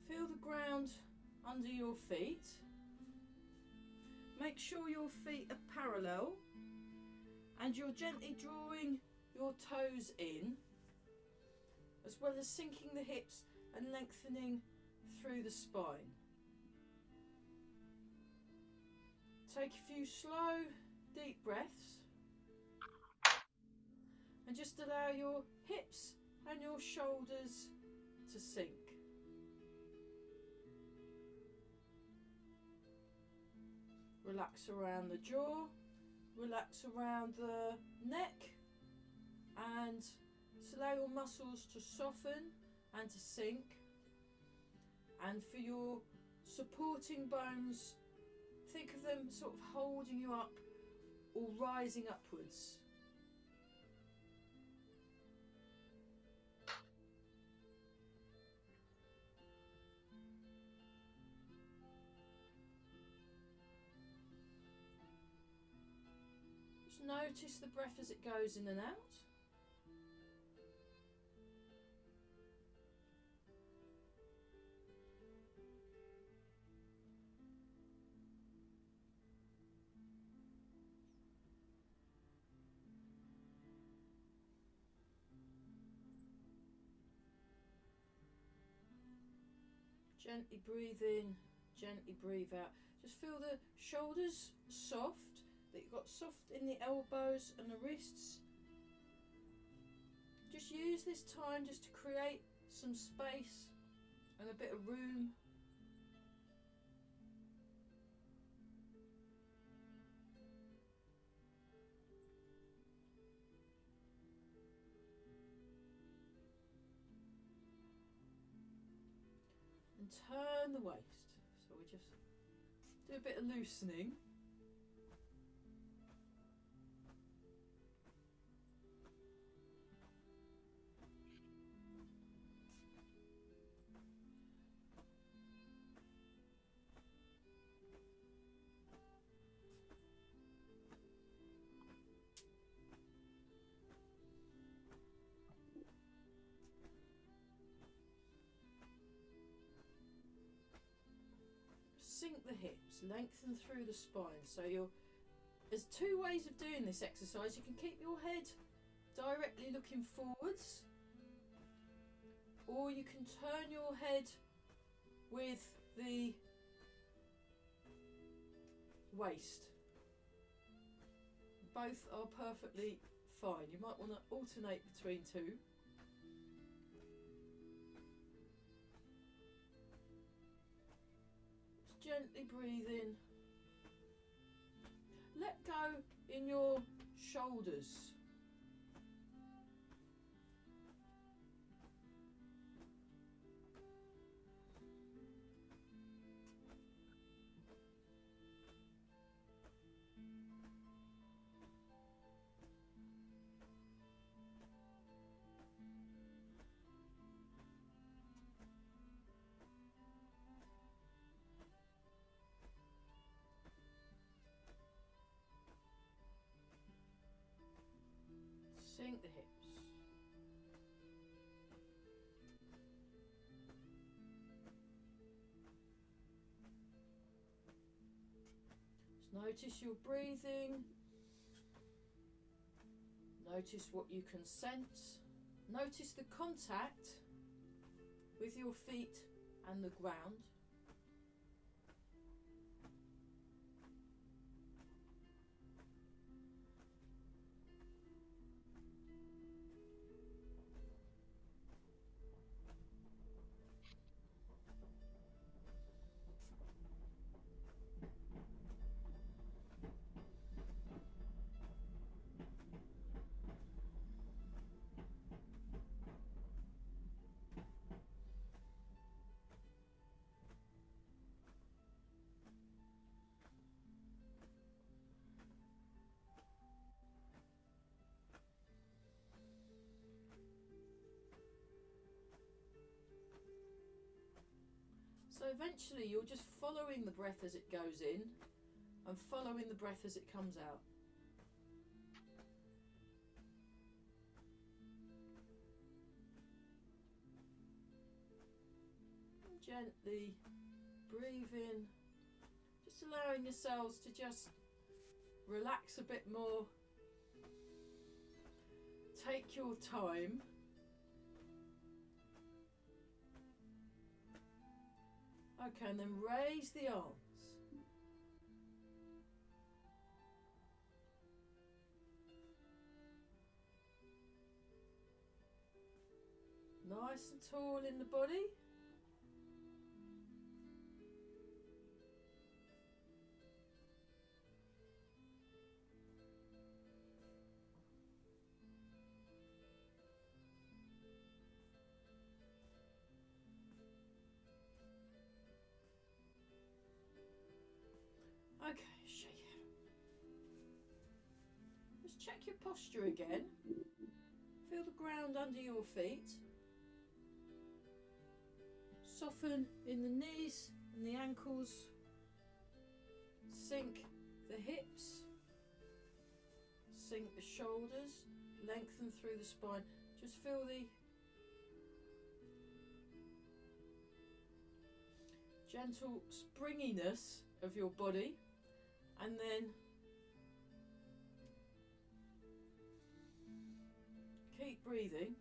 Feel the ground under your feet. Make sure your feet are parallel and you're gently drawing your toes in, as well as sinking the hips and lengthening through the spine. Take a few slow, deep breaths and just allow your hips and your shoulders to sink. Relax around the jaw, relax around the neck, and just allow your muscles to soften and to sink. And for your supporting bones, think of them sort of holding you up or rising upwards. Just notice the breath as it goes in and out. Gently breathe in, gently breathe out. Just feel the shoulders soft, that you've got soft in the elbows and the wrists. Just use this time just to create some space and a bit of room. And turn the waist. So we just do a bit of loosening. Sink the hips, lengthen through the spine. So there's two ways of doing this exercise. You can keep your head directly looking forwards, or you can turn your head with the waist. Both are perfectly fine. You might want to alternate between two. Gently breathe in. Let go in your shoulders. Sink the hips. Just notice your breathing. Notice what you can sense. Notice the contact with your feet and the ground. So eventually you're just following the breath as it goes in and following the breath as it comes out. Gently breathing, just allowing yourselves to just relax a bit more. Take your time. Okay, and then raise the arms. Nice and tall in the body. Okay, shake it. Just check your posture again. Feel the ground under your feet. Soften in the knees and the ankles. Sink the hips. Sink the shoulders. Lengthen through the spine. Just feel the gentle springiness of your body. And then keep breathing.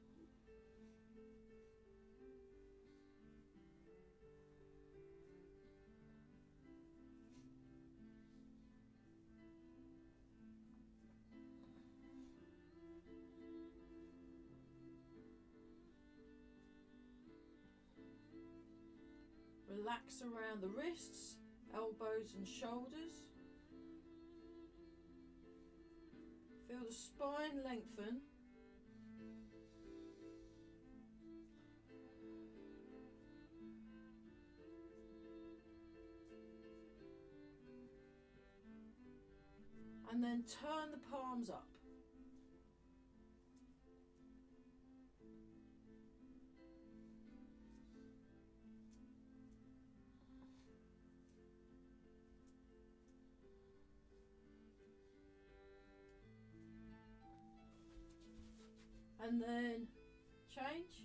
Relax around the wrists, elbows and shoulders. Feel the spine lengthen. And then turn the palms up. And then change.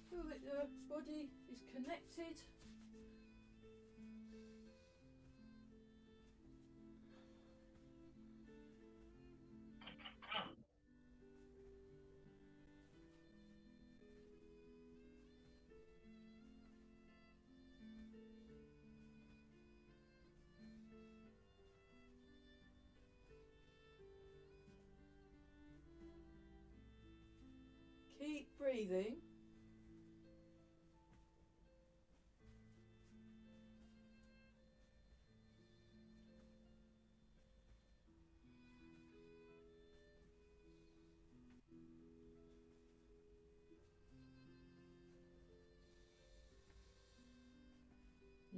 Feel that your body is connected. Keep breathing.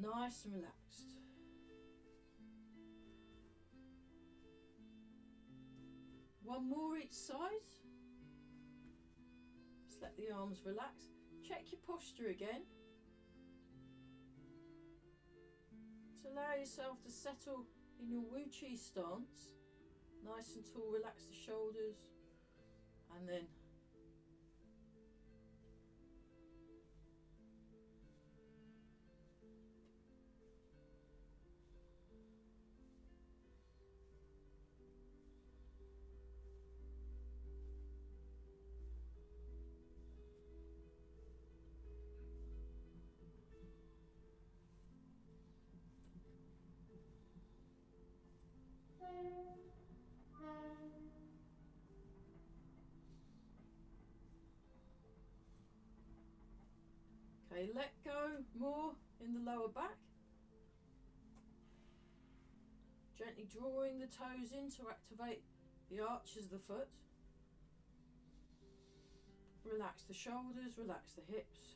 Nice and relaxed. One more each side. Just let the arms relax. Check your posture again. To allow yourself to settle in your Wu Chi stance. Nice and tall, relax the shoulders. And then okay, let go more in the lower back. Gently drawing the toes in to activate the arches of the foot. Relax the shoulders, relax the hips.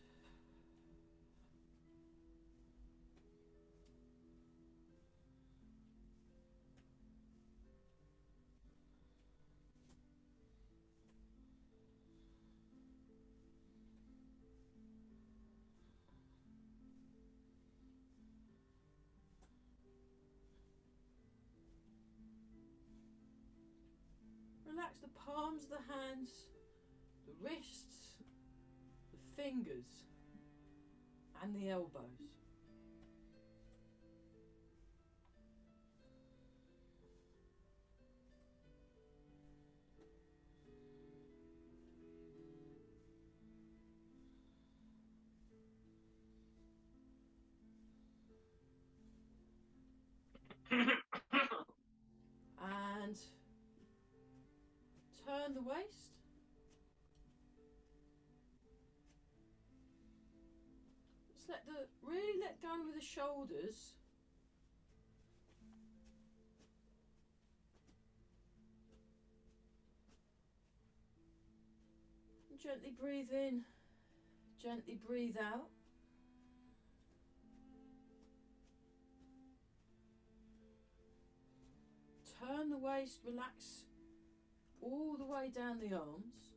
relax the palms of the hands, the wrists, the fingers and the elbows. And turn the waist. Just really let go with the shoulders. And gently breathe in, gently breathe out. Turn the waist, relax all the way down the arms.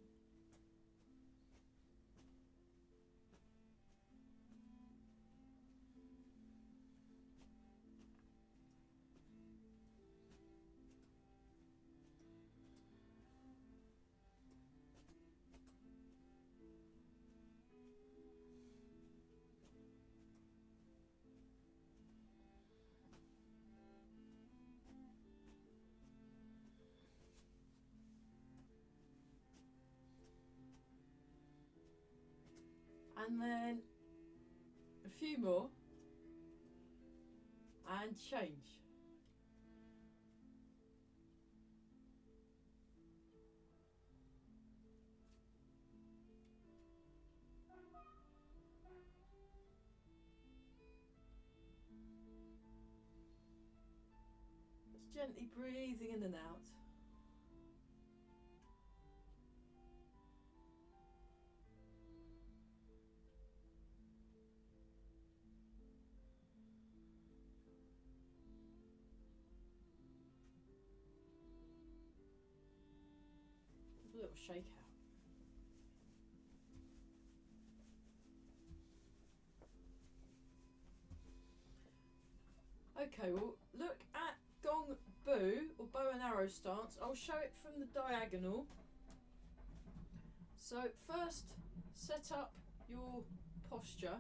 And then a few more and change. Just gently breathing in and out. A little shake out. Okay, well, look at gong boo or bow and arrow stance. I'll show it from the diagonal. So first, set up your posture.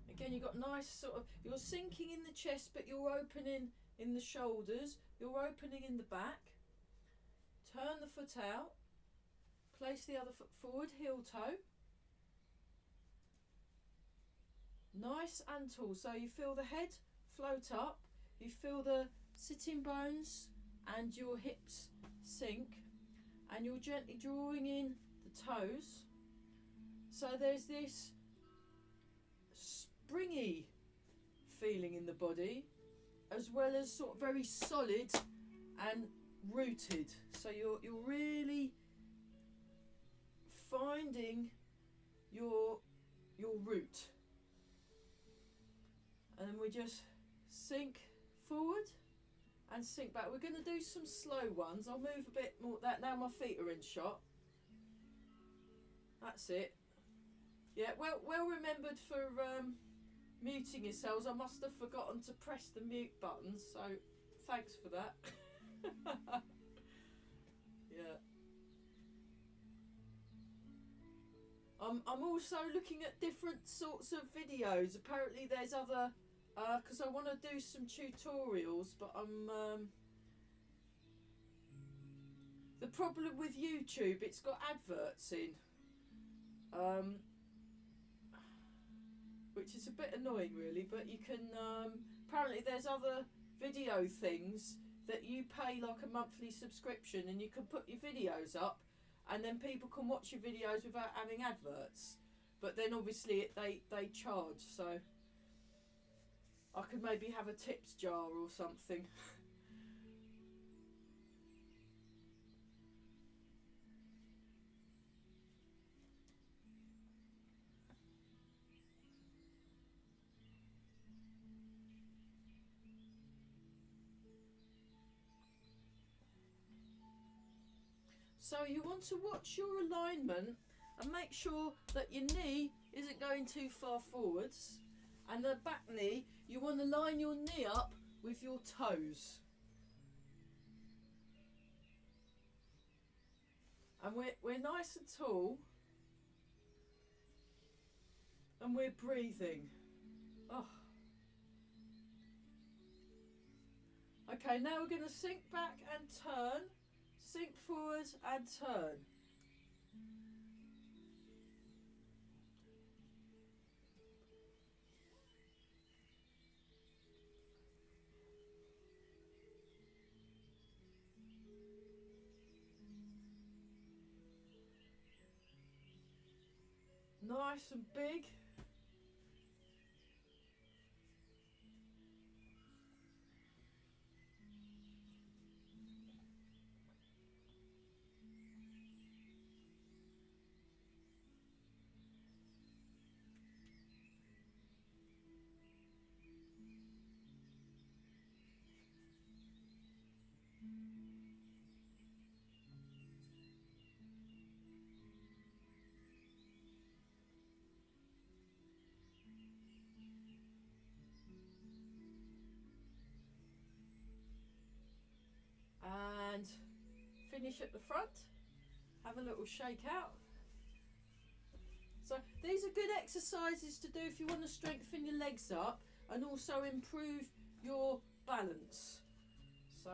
Again, you've got nice sort of, you're sinking in the chest, but you're opening in the shoulders. You're opening in the back. Turn the foot out. Place the other foot forward, heel toe. Nice and tall. So you feel the head float up. You feel the sitting bones and your hips sink. And you're gently drawing in the toes. So there's this springy feeling in the body, as well as sort of very solid and rooted. So you're really finding your root. And then we just sink forward and sink back. We're going to do some slow ones. I'll move a bit more. That now my feet are in shot. That's it. Yeah, well remembered for muting yourselves. I must have forgotten to press the mute button, so thanks for that. Yeah. I'm also looking at different sorts of videos. Apparently there's other, because I want to do some tutorials, but the problem with YouTube, it's got adverts in, which is a bit annoying really, but you can, apparently there's other video things that you pay like a monthly subscription and you can put your videos up and then people can watch your videos without having adverts. But then obviously they charge, so I could maybe have a tips jar or something. So you want to watch your alignment and make sure that your knee isn't going too far forwards, and the back knee, you want to line your knee up with your toes. And we're nice and tall. And we're breathing. Oh. Okay, now we're going to sink back and turn. Sink forward and turn. Nice and big. And finish at the front. Have a little shake out. So these are good exercises to do if you want to strengthen your legs up and also improve your balance. So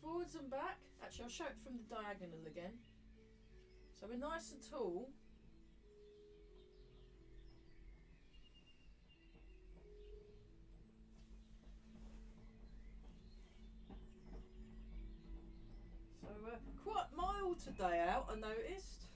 forwards and back. Actually, I'll show it from the diagonal again. So we're nice and tall. So quite mild today out, I noticed.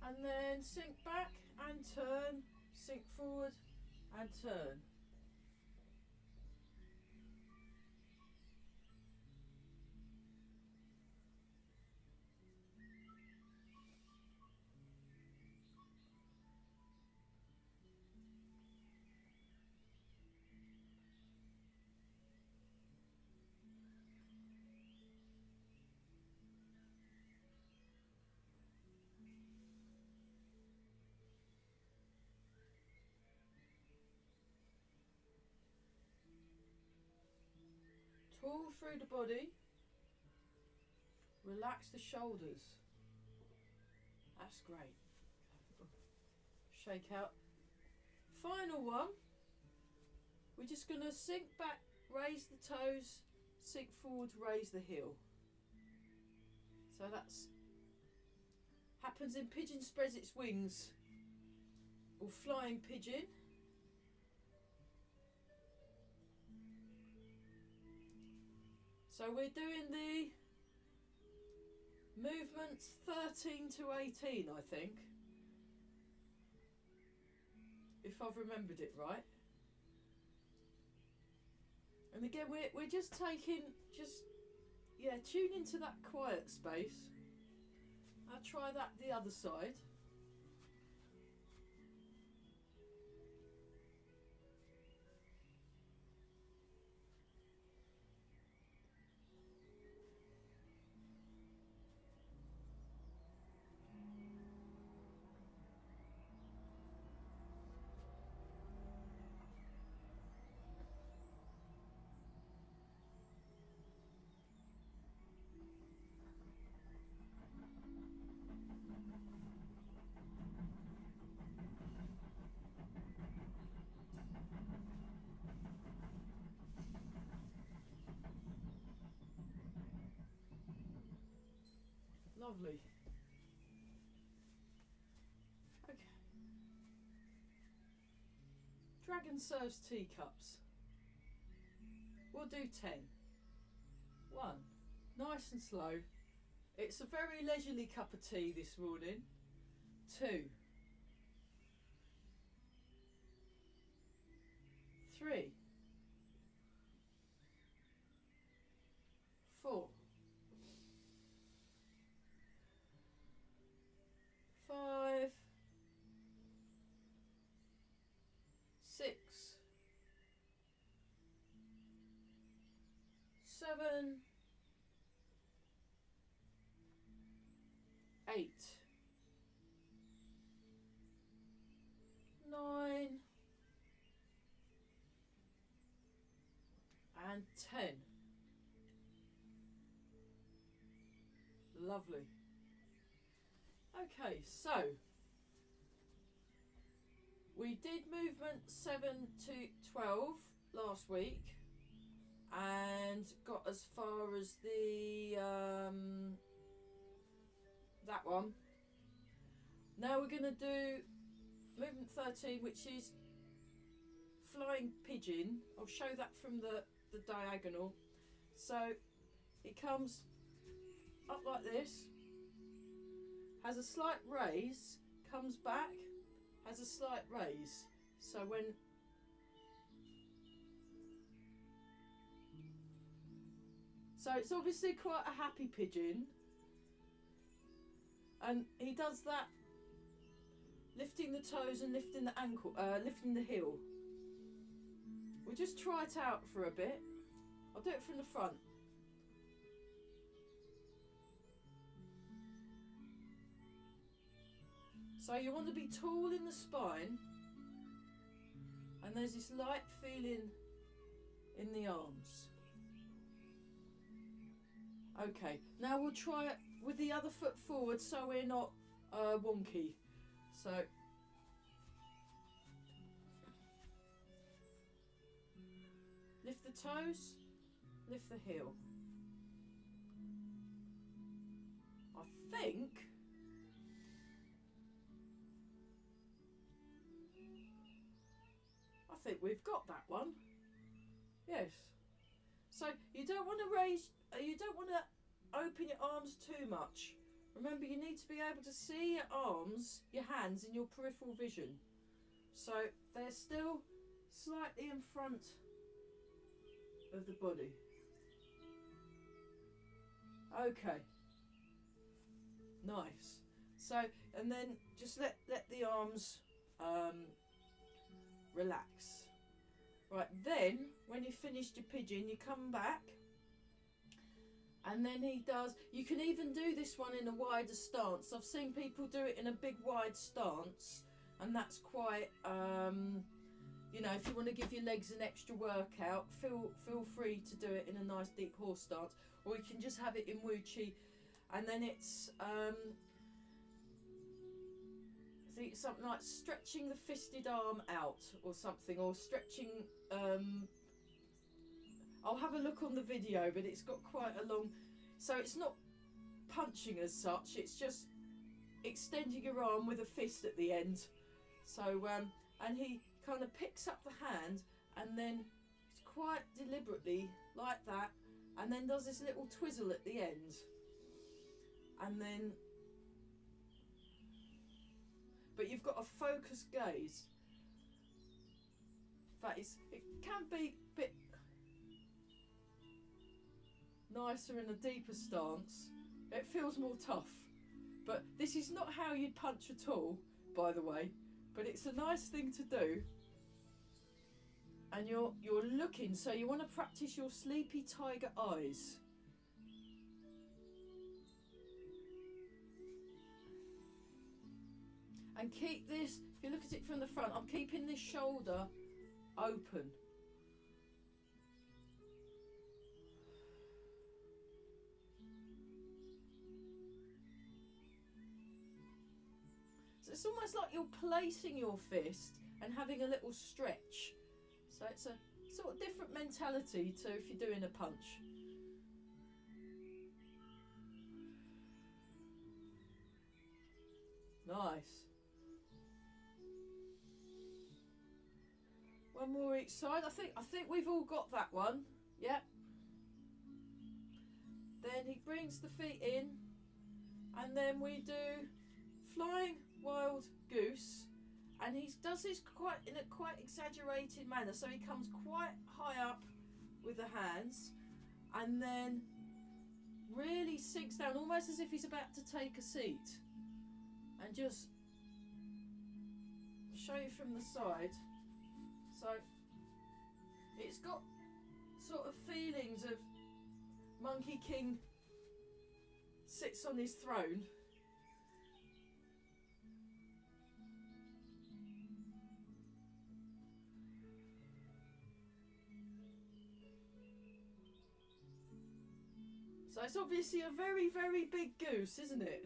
And then sink back and turn, sink forward and turn. Tall through the body. Relax the shoulders. That's great. Shake out. Final one. We're just going to sink back, raise the toes, sink forward, raise the heel. So that's happens in pigeon spreads its wings or flying pigeon. So we're doing the movements 13 to 18, I think, if I've remembered it right. And again, we're just taking, tune into that quiet space. I'll try that the other side. Lovely. Okay. Dragon serves teacups. We'll do 10. 1. Nice and slow. It's a very leisurely cup of tea this morning. 2. 3. 4. 7, 8, 9, and 10. Lovely. Okay, so we did movement 7 to 12 last week and got as far as the that one. Now we're going to do movement 13, which is flying pigeon. I'll show that from the diagonal. So it comes up like this, has a slight raise, comes back, has a slight raise. So when it's obviously quite a happy pigeon, and he does that lifting the toes and lifting the ankle, lifting the heel. We'll just try it out for a bit. I'll do it from the front. So you want to be tall in the spine, and there's this light feeling in the arms. Okay, now we'll try it with the other foot forward so we're not wonky. So lift the toes, lift the heel. I think we've got that one. Yes. So you don't want to raise, you don't want to open your arms too much. Remember, you need to be able to see your arms, your hands in your peripheral vision. So they're still slightly in front of the body. Okay. Nice. So, and then just let the arms relax. Right, then when you've finished your pigeon, you come back, and then he does, you can even do this one in a wider stance. I've seen people do it in a big wide stance, and that's quite, you know, if you want to give your legs an extra workout, feel free to do it in a nice deep horse stance, or you can just have it in Wu Chi, and then it's I think something like stretching the fisted arm out or something, or stretching, I'll have a look on the video, but it's got quite a long, so it's not punching as such, it's just extending your arm with a fist at the end. So and he kind of picks up the hand, and then it's quite deliberately like that, and then does this little twizzle at the end, and then, but you've got a focused gaze. In fact, it can be a bit nicer in a deeper stance. It feels more tough, but this is not how you'd punch at all, by the way, but it's a nice thing to do. And you're looking, so you want to practice your sleepy tiger eyes. And keep this, if you look at it from the front, I'm keeping this shoulder open. So it's almost like you're placing your fist and having a little stretch. So it's a sort of different mentality to if you're doing a punch. Nice. One more each side. I think we've all got that one. Yep. Then he brings the feet in, and then we do flying wild goose, and he does this in a quite exaggerated manner. So he comes quite high up with the hands, and then really sinks down, almost as if he's about to take a seat. And just show you from the side. So it's got sort of feelings of Monkey King sits on his throne. So it's obviously a very, very big goose, isn't it?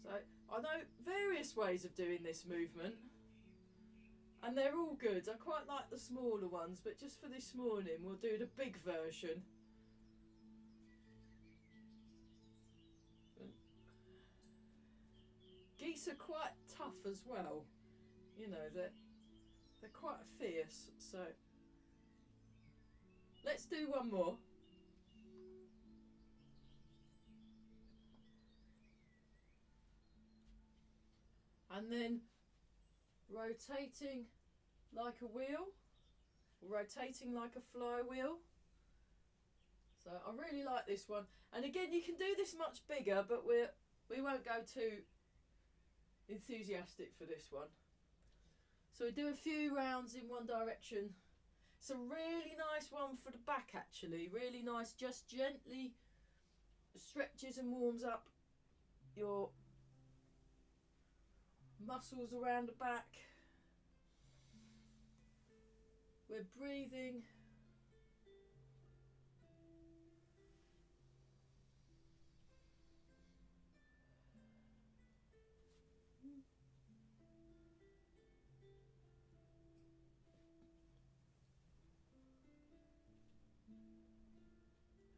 So I know various ways of doing this movement, and they're all good. I quite like the smaller ones, but just for this morning we'll do the big version. Geese are quite tough as well, you know, they're quite fierce. So let's do one more. And then rotating like a wheel, rotating like a flywheel. So I really like this one. And again, you can do this much bigger, but we won't go too enthusiastic for this one. So we do a few rounds in one direction. It's a really nice one for the back, actually. Really nice, just gently stretches and warms up your muscles around the back. We're breathing.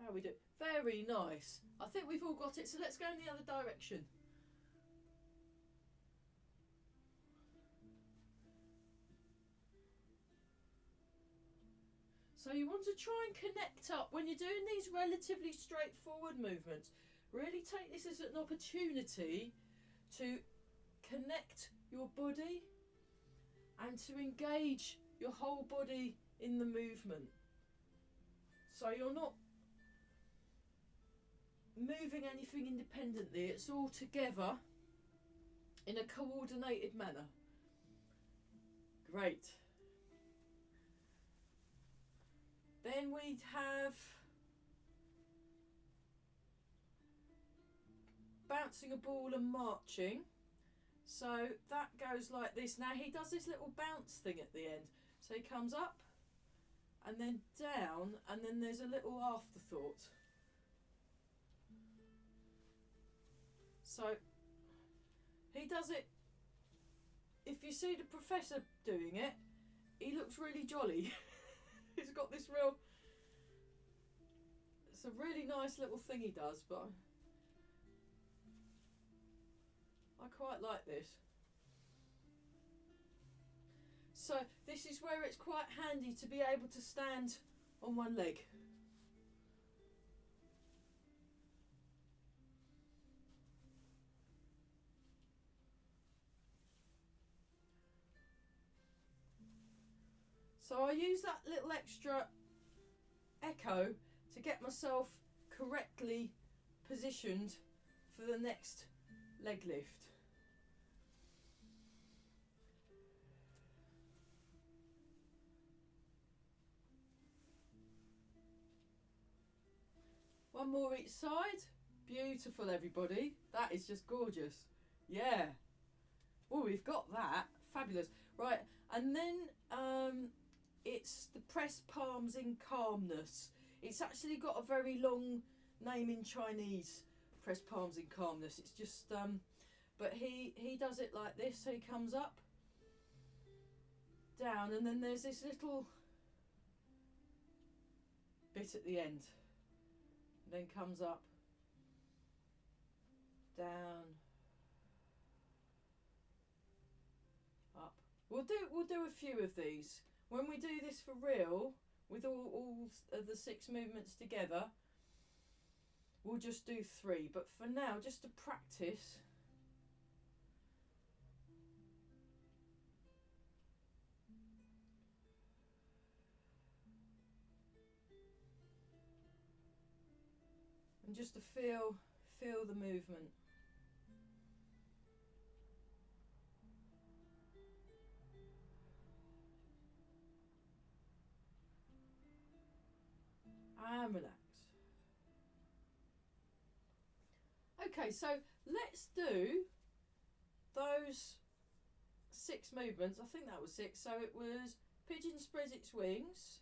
How we do? Very nice. I think we've all got it. So let's go in the other direction. So you want to try and connect up when you're doing these relatively straightforward movements. Really take this as an opportunity to connect your body and to engage your whole body in the movement. So you're not moving anything independently, it's all together in a coordinated manner. Great. Then we'd have bouncing a ball and marching. So that goes like this. Now he does this little bounce thing at the end. So he comes up and then down, and then there's a little afterthought. So he does it. If you see the professor doing it, he looks really jolly. He's got this real, it's a really nice little thing he does, but I quite like this. So this is where it's quite handy to be able to stand on one leg. So I use that little extra echo to get myself correctly positioned for the next leg lift. One more each side. Beautiful, everybody. That is just gorgeous. Yeah. Oh, we've got that. Fabulous. Right, and then it's the press palms in calmness. It's actually got a very long name in Chinese, press palms in calmness. It's just, but he does it like this. So he comes up, down, and then there's this little bit at the end. Then comes up, down, up. We'll do a few of these. When we do this for real, with all of the 6 movements together, we'll just do 3. But for now, just to practice, And just to feel the movement. And relax. Okay, so let's do those 6 movements. I think that was 6. So it was pigeon spreads its wings,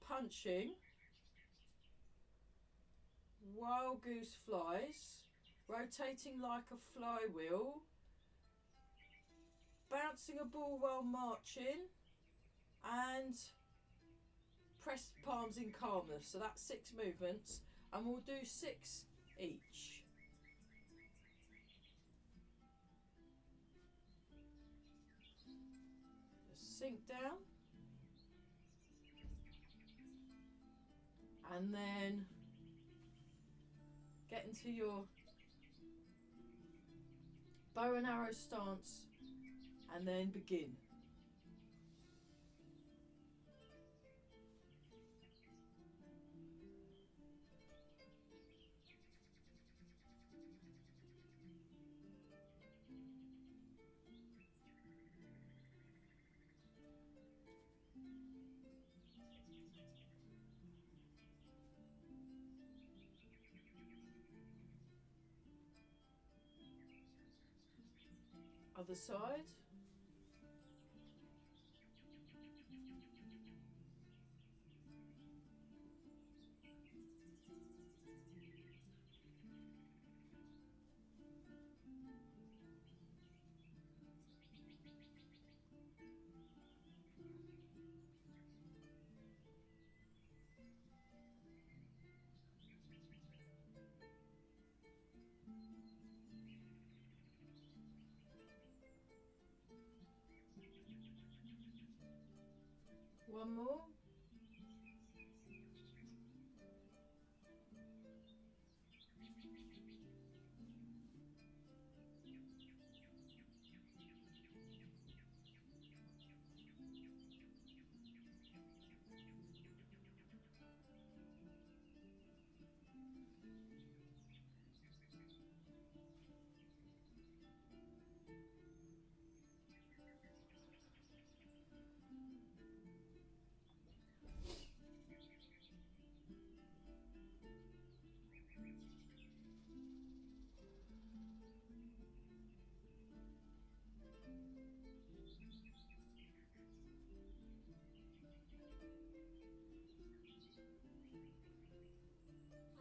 punching, wild goose flies, rotating like a flywheel, bouncing a ball while marching, and press palms in calmness. So that's 6 movements, and we'll do 6 each. Just sink down, and then get into your bow and arrow stance, and then begin. Other side. One more.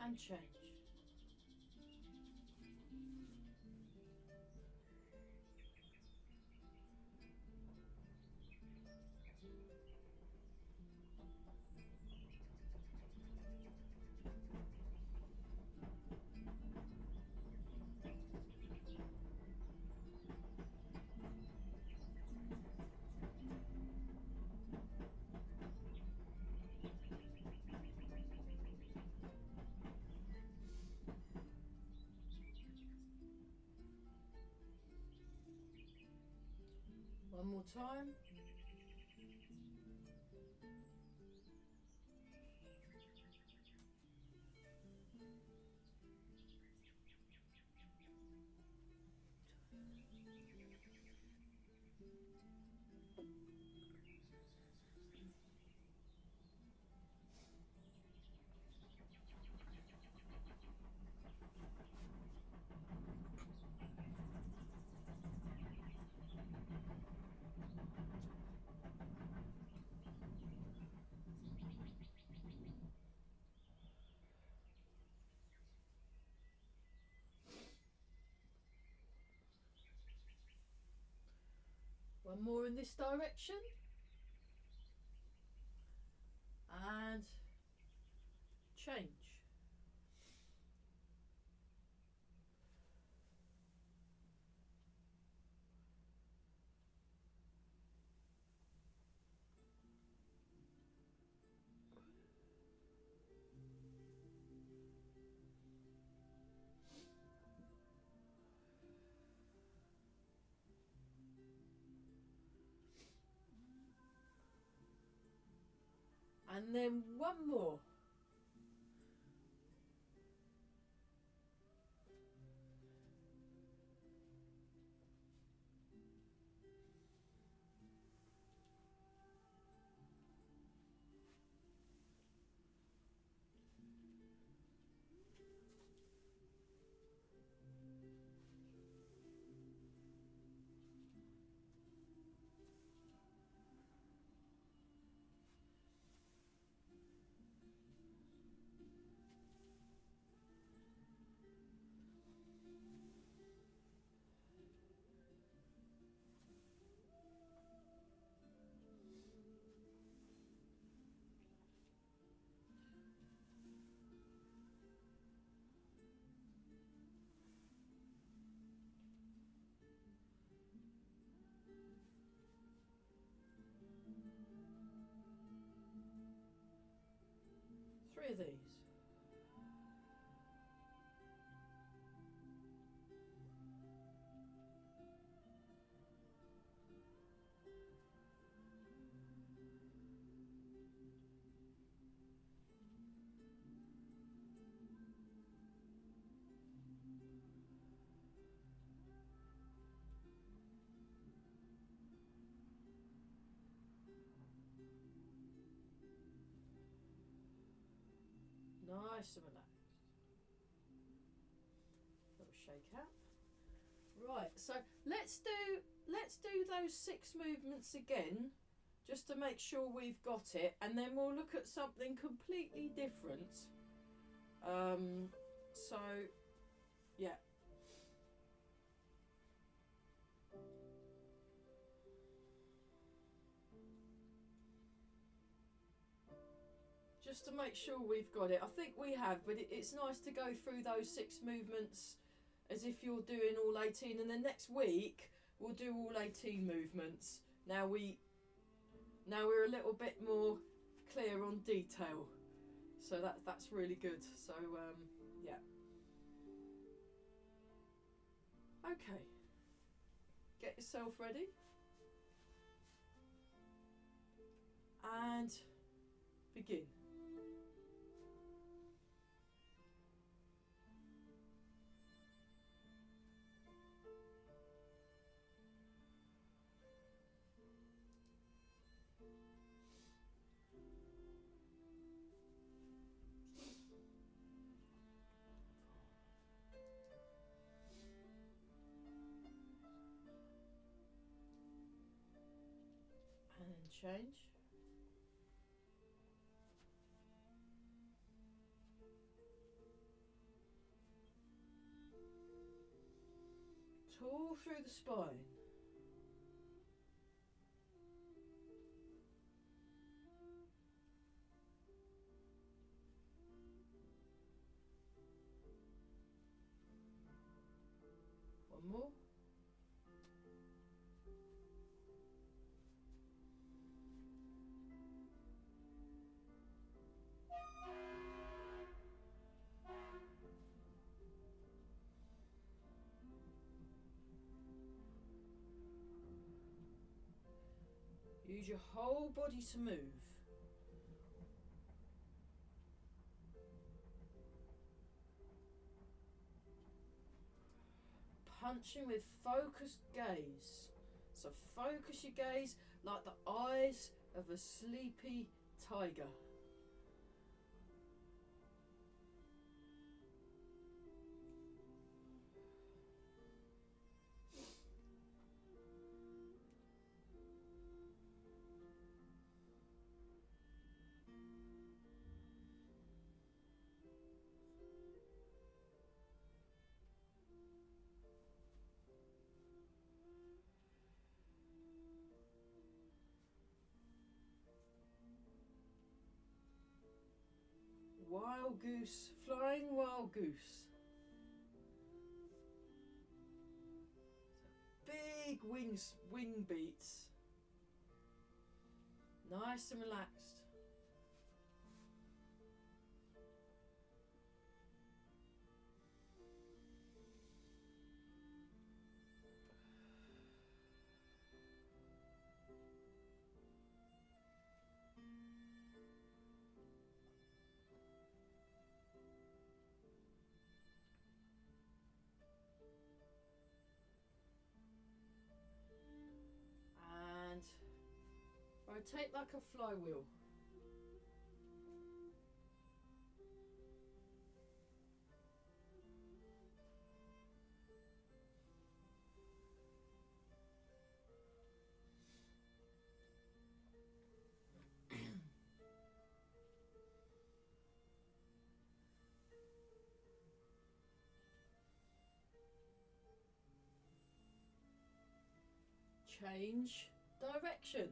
And change. One more time. One more in this direction. And change. And then one more. 3 of these. Nice and relaxed. Little shake out. Right, so let's do those 6 movements again, just to make sure we've got it, and then we'll look at something completely different. So yeah. Just to make sure we've got it. I think we have, but it's nice to go through those 6 movements as if you're doing all 18, and then next week we'll do all 18 movements. Now we're a little bit more clear on detail, so that's really good. So yeah. Okay, get yourself ready and begin. And change. Tall through the spine. One more. Use your whole body to move. Punching with focused gaze. So focus your gaze like the eyes of a sleepy tiger. Wild goose, flying wild goose. Big wing beats. Nice and relaxed. Rotate like a flywheel. Change direction.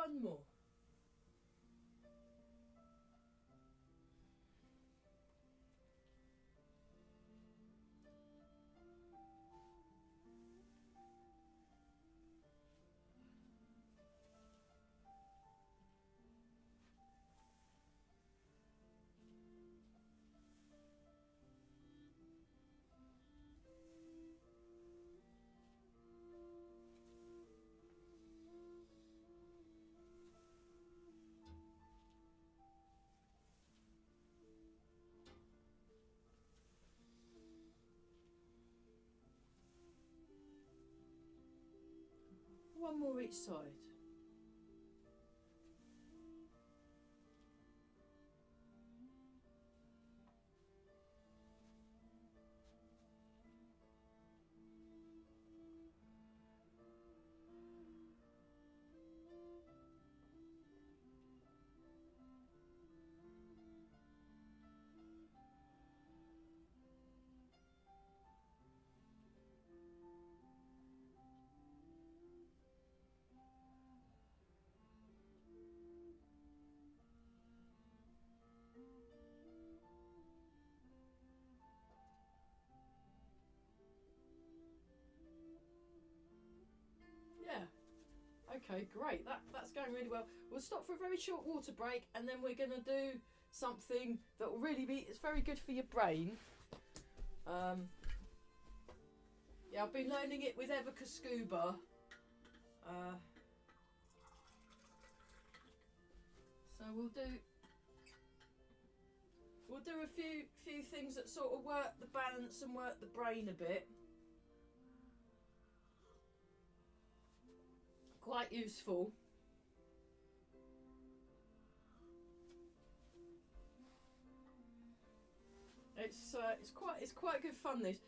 one more. One more each side. Okay, great. That's going really well. We'll stop for a very short water break, and then we're going to do something that will really be, it's very good for your brain. Yeah, I've been learning it with Evoca Scuba. So we'll do a few things that sort of work the balance and work the brain a bit. Quite useful. It's quite good fun. This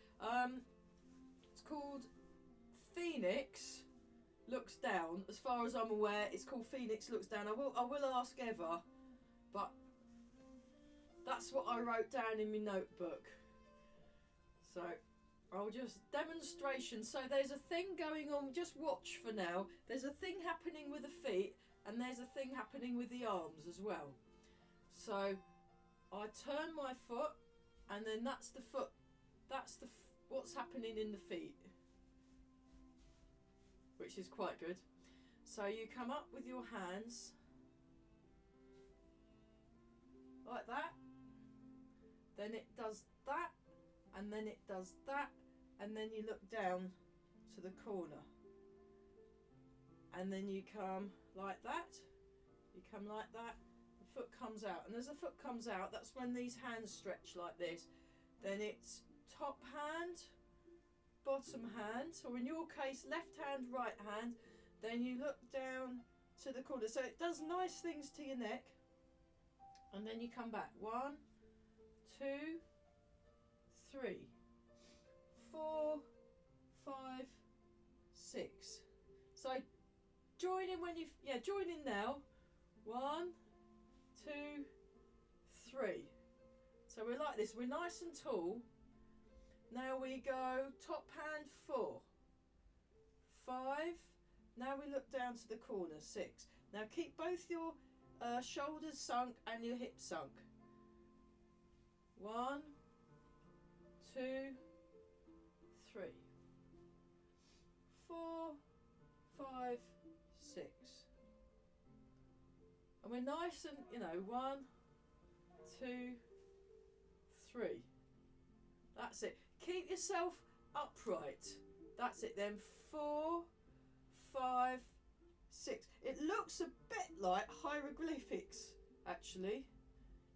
it's called Phoenix Looks Down. As far as I'm aware, it's called Phoenix Looks Down. I will ask Eva, but that's what I wrote down in my notebook. So I'll just demonstration. So there's a thing going on. Just watch for now. There's a thing happening with the feet, and there's a thing happening with the arms as well. So I turn my foot, and then that's the foot. That's what's happening in the feet, which is quite good. So you come up with your hands like that. Then it does that, and then it does that, and then you look down to the corner, and then you come like that, you come like that, the foot comes out, and as the foot comes out, that's when these hands stretch like this. Then it's top hand, bottom hand, or in your case left hand, right hand, then you look down to the corner, so it does nice things to your neck, and then you come back. 1, 2, 3, 4, 5, 6. So join in when join in now. 1, 2, 3. So we're like this, we're nice and tall. Now we go top hand 4, 5. Now we look down to the corner 6. Now keep both your shoulders sunk and your hips sunk. 1, 2, 3, 4, 5, 6. And we're nice and 1, 2, 3. That's it. Keep yourself upright. That's it then. 4, 5, 6. It looks a bit like hieroglyphics actually,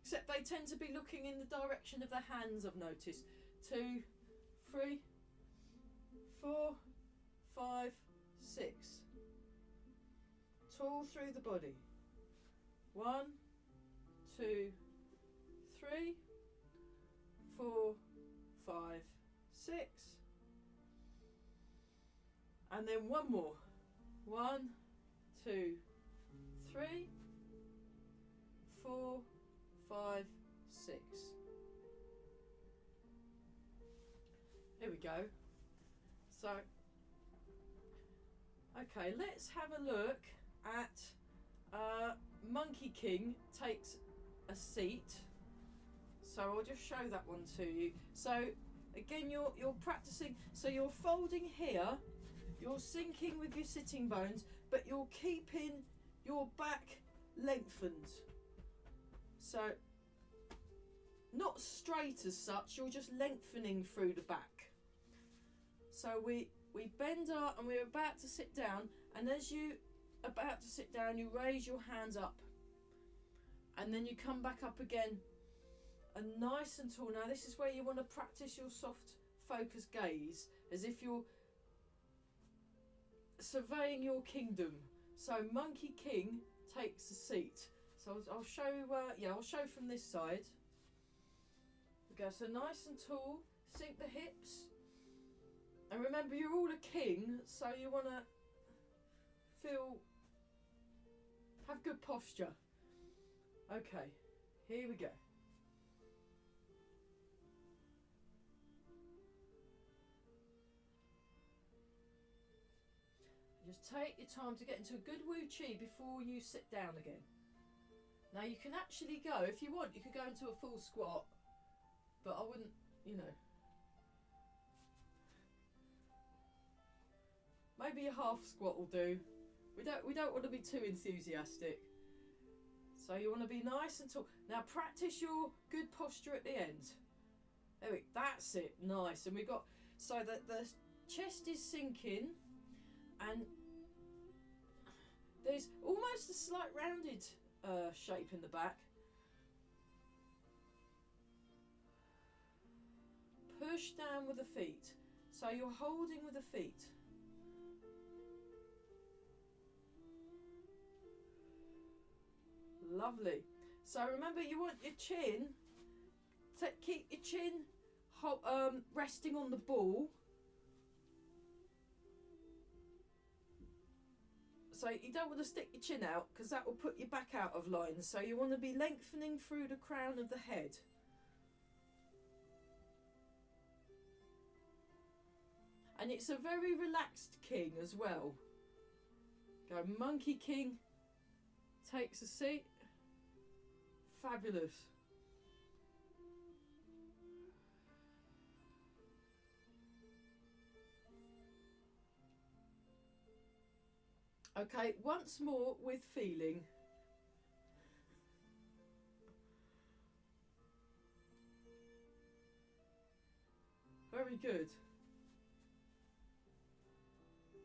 except they tend to be looking in the direction of the hands, I've noticed. 2, 3, 4, 5, 6. Tall through the body. 1, 2, 3, 4, 5, 6. And then one more. 1, 2, 3, 4, 5, 6. Here we go. So, okay, let's have a look at Monkey King takes a seat. So I'll just show that one to you. So again, you're practicing. So you're folding here, you're sinking with your sitting bones, but you're keeping your back lengthened. So not straight as such, you're just lengthening through the back. So we bend our, and we're about to sit down, and as you about to sit down, you raise your hands up, and then you come back up again, and nice and tall. Now this is where you want to practice your soft focus gaze, as if you're surveying your kingdom. So Monkey King takes a seat. So I'll show, I'll show from this side. We go, so nice and tall, sink the hips. And remember, you're all a king, so you want to have good posture. Okay, here we go. Just take your time to get into a good Wu Chi before you sit down again. Now you can actually go, if you want, you could go into a full squat, but I wouldn't, you know. Maybe a half squat will do. We don't want to be too enthusiastic. So you want to be nice and tall. Now practice your good posture at the end. There we go. That's it. Nice. And we've got, so that the chest is sinking, and there's almost a slight rounded shape in the back. Push down with the feet. So you're holding with the feet. Lovely. So remember, you want your chin to keep your chin resting on the ball. So you don't want to stick your chin out, because that will put your back out of line. So you want to be lengthening through the crown of the head. And it's a very relaxed king as well. Go, Monkey King takes a seat. Fabulous. Okay, once more with feeling. Very good.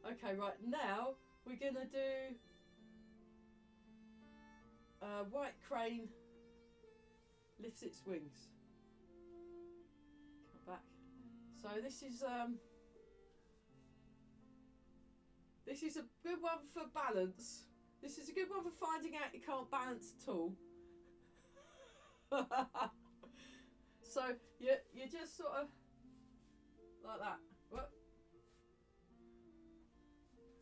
Okay, right, now we're gonna do white crane lifts its wings. Come back. So this is a good one for balance. This is a good one for finding out you can't balance at all. So you just sort of like that. Whoop.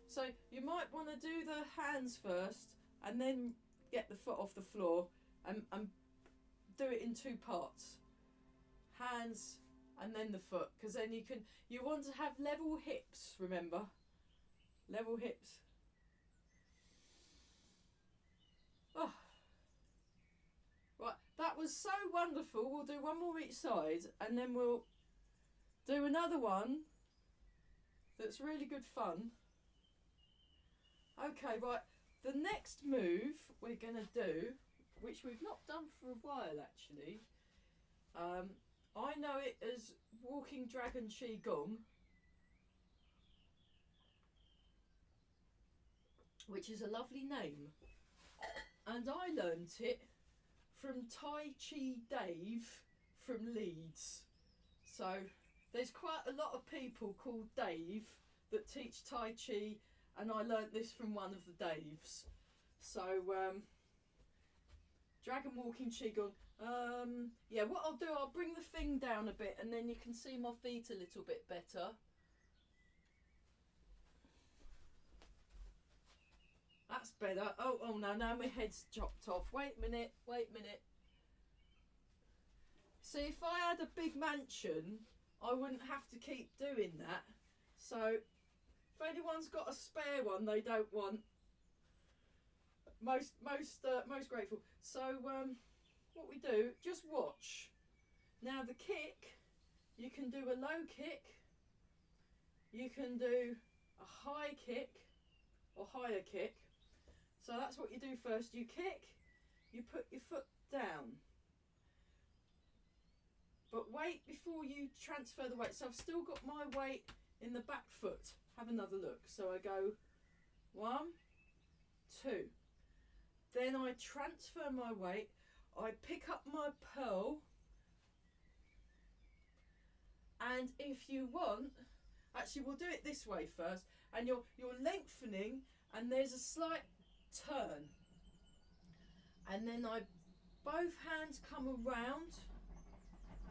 So you might want to do the hands first, and then get the foot off the floor, and do it in two parts. Hands and then the foot, because then you want to have level hips, remember. Level hips. Oh. Right, that was so wonderful. We'll do one more each side, and then we'll do another one that's really good fun. Okay, right, the next move we're going to do, which we've not done for a while actually, I know it as Walking Dragon Qi Gong, which is a lovely name, and I learnt it from Tai Chi Dave from Leeds. So there's quite a lot of people called Dave that teach Tai Chi, and I learnt this from one of the Daves. So Dragon Walking Qigong. Yeah, what I'll do, I'll bring the thing down a bit, and then you can see my feet a little bit better. That's better. Oh no, now my head's chopped off. Wait a minute. See, if I had a big mansion, I wouldn't have to keep doing that. So if anyone's got a spare one they don't want, most grateful. So what we do, just watch. Now the kick, you can do a low kick, you can do a high kick or higher kick. So that's what you do first. You kick, you put your foot down, but wait before you transfer the weight. So I've still got my weight in the back foot. Have another look. So I go 1, 2. Then I transfer my weight. I pick up my pearl. And if you want, actually we'll do it this way first. And you're lengthening and there's a slight turn. And then both hands come around.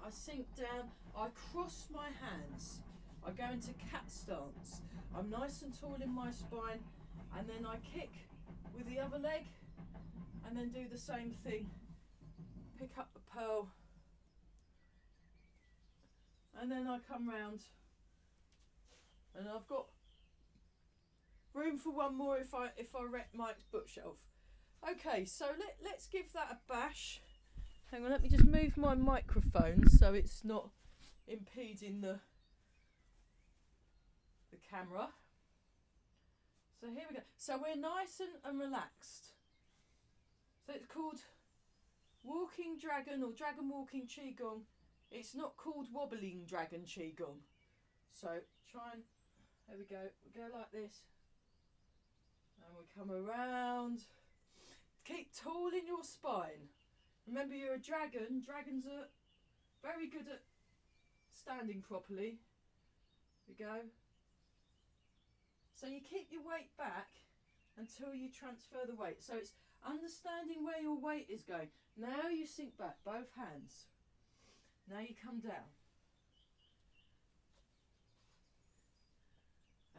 I sink down. I cross my hands. I go into cat stance. I'm nice and tall in my spine. And then I kick with the other leg. And then do the same thing. Pick up the pearl. And then I come round. And I've got room for one more if I wreck Mike's bookshelf. Okay, so let's give that a bash. Hang on, let me just move my microphone so it's not impeding the camera. So here we go. So we're nice and relaxed. So it's called Walking Dragon or Dragon Walking Qigong. It's not called Wobbling Dragon Qigong. So try and, there we go. We go like this. And we come around. Keep tall in your spine. Remember, you're a dragon. Dragons are very good at standing properly. We go. So you keep your weight back until you transfer the weight. So it's understanding where your weight is going. Now you sink back, both hands. Now you come down.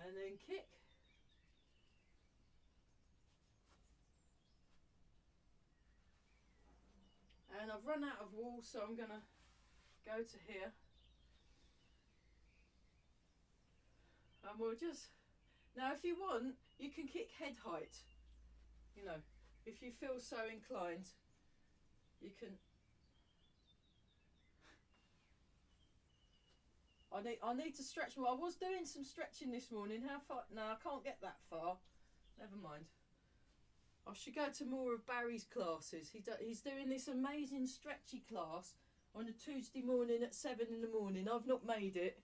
And then kick. And I've run out of wall, so I'm going to go to here. And we'll just... Now, if you want, you can kick head height. You know, if you feel so inclined, you can... I need to stretch more. I was doing some stretching this morning. How far? No, I can't get that far. Never mind. I should go to more of Barry's classes. He's doing this amazing stretchy class on a Tuesday morning at 7 in the morning. I've not made it.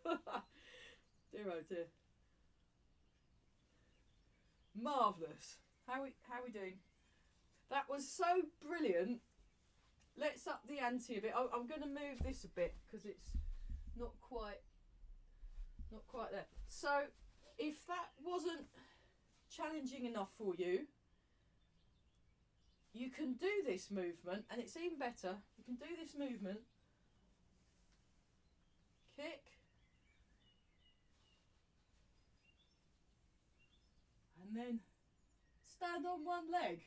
Dear oh dear. Marvellous. How we doing? That was so brilliant. Let's up the ante a bit. I'm going to move this a bit because it's not quite there. So if that wasn't challenging enough for you, you can do this movement, and it's even better. You can do this movement. Kick. And then stand on one leg.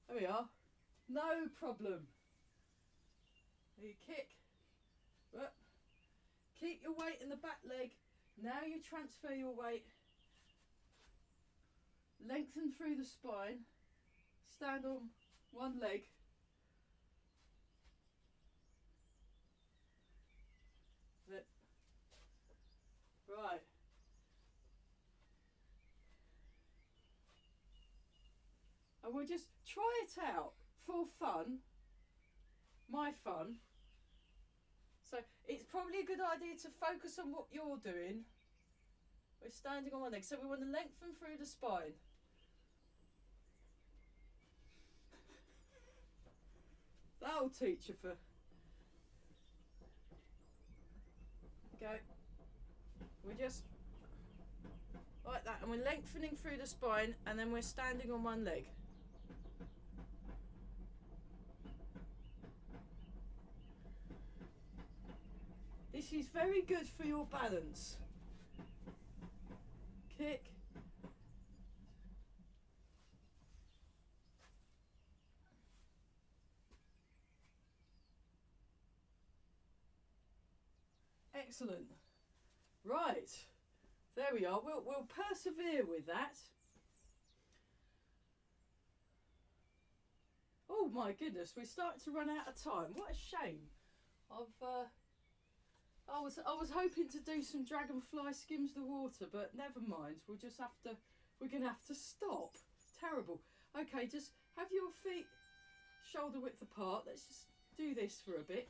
There we are. No problem. You kick. Keep your weight in the back leg. Now you transfer your weight. Lengthen through the spine. Stand on one leg. Right. And we'll just try it out for fun. My fun. So it's probably a good idea to focus on what you're doing. We're standing on one leg, so we want to lengthen through the spine. That'll teach you for... Go. We're just like that, and we're lengthening through the spine, and then we're standing on one leg. This is very good for your balance. Kick. Excellent. Right. There we are. We'll persevere with that. Oh my goodness, we're starting to run out of time. What a shame. I was hoping to do some dragonfly skims the water, but never mind. We're gonna have to stop. Terrible. Okay, just have your feet shoulder width apart. Let's just do this for a bit.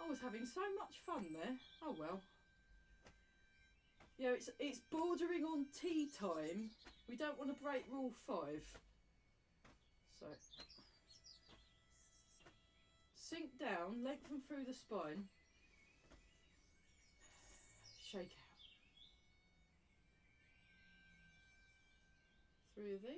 I was having so much fun there. Oh well. Yeah, it's bordering on tea time. We don't want to break rule 5. So sink down, lengthen through the spine. Shake out. 3 of these.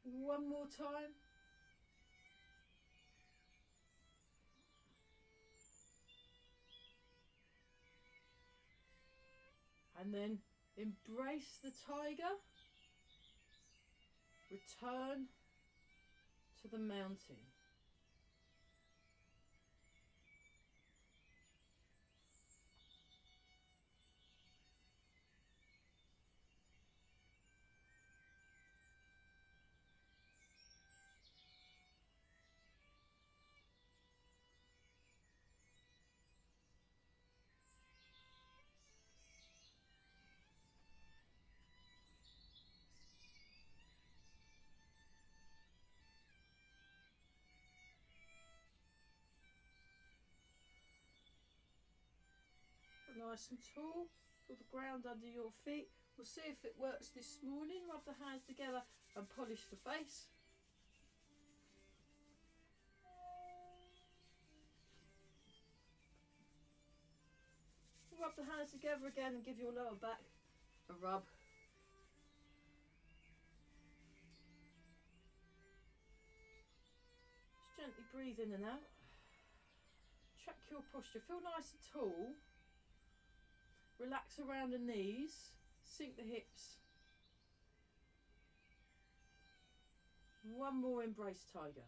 One more time. And then embrace the tiger. Return to the mountain. Nice and tall. Feel the ground under your feet. We'll see if it works this morning. Rub the hands together and polish the face. Rub the hands together again and give your lower back a rub. Just gently breathe in and out. Check your posture. Feel nice and tall. Relax around the knees. Sink the hips. One more embrace tiger.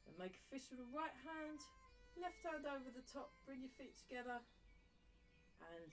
And make a fist with the right hand. Left hand over the top. Bring your feet together. And